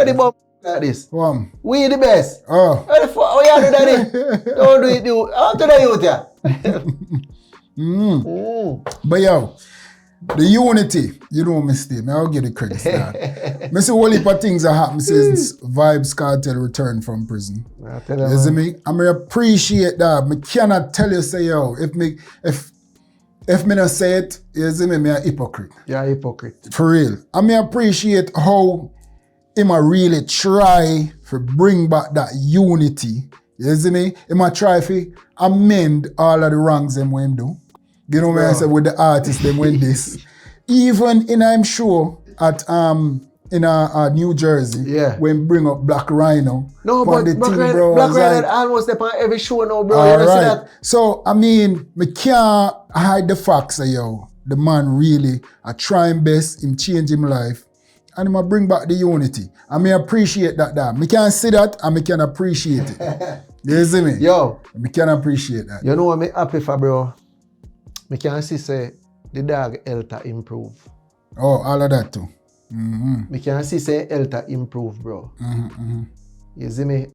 Why the bomb like this? We the best. Oh. What the fuck? Oh, yeah, do that. Don't do it, do. I'll do that, youth, yeah. But yo, the unity, you know me stay. I'll give the credit to that. I see all heap of things that happen since Vybz Kartel returned from prison. You see me? I appreciate that. I cannot tell you, say, yo, if me not say it, you see me, I'm a hypocrite. You're a hypocrite. For real. I appreciate how him really try to bring back that unity. You see me? Him try to amend all of the wrongs them when him do. You know what I say with the artists them when this. Even in I'm sure at in New Jersey, when bring up Black Rhino. No, but the Black team, bro, Rhino almost up on every show now, bro. All you right. see that? So I can't hide the facts of yo. The man really trying best in change him life. And him bring back the unity. I appreciate that. I can't see that and I can appreciate it. You see me? Yo. I can appreciate that. You know what I'm happy for, bro? I can see say the dog health improve. Oh, all of that too. I can see say health improve, bro. You see me?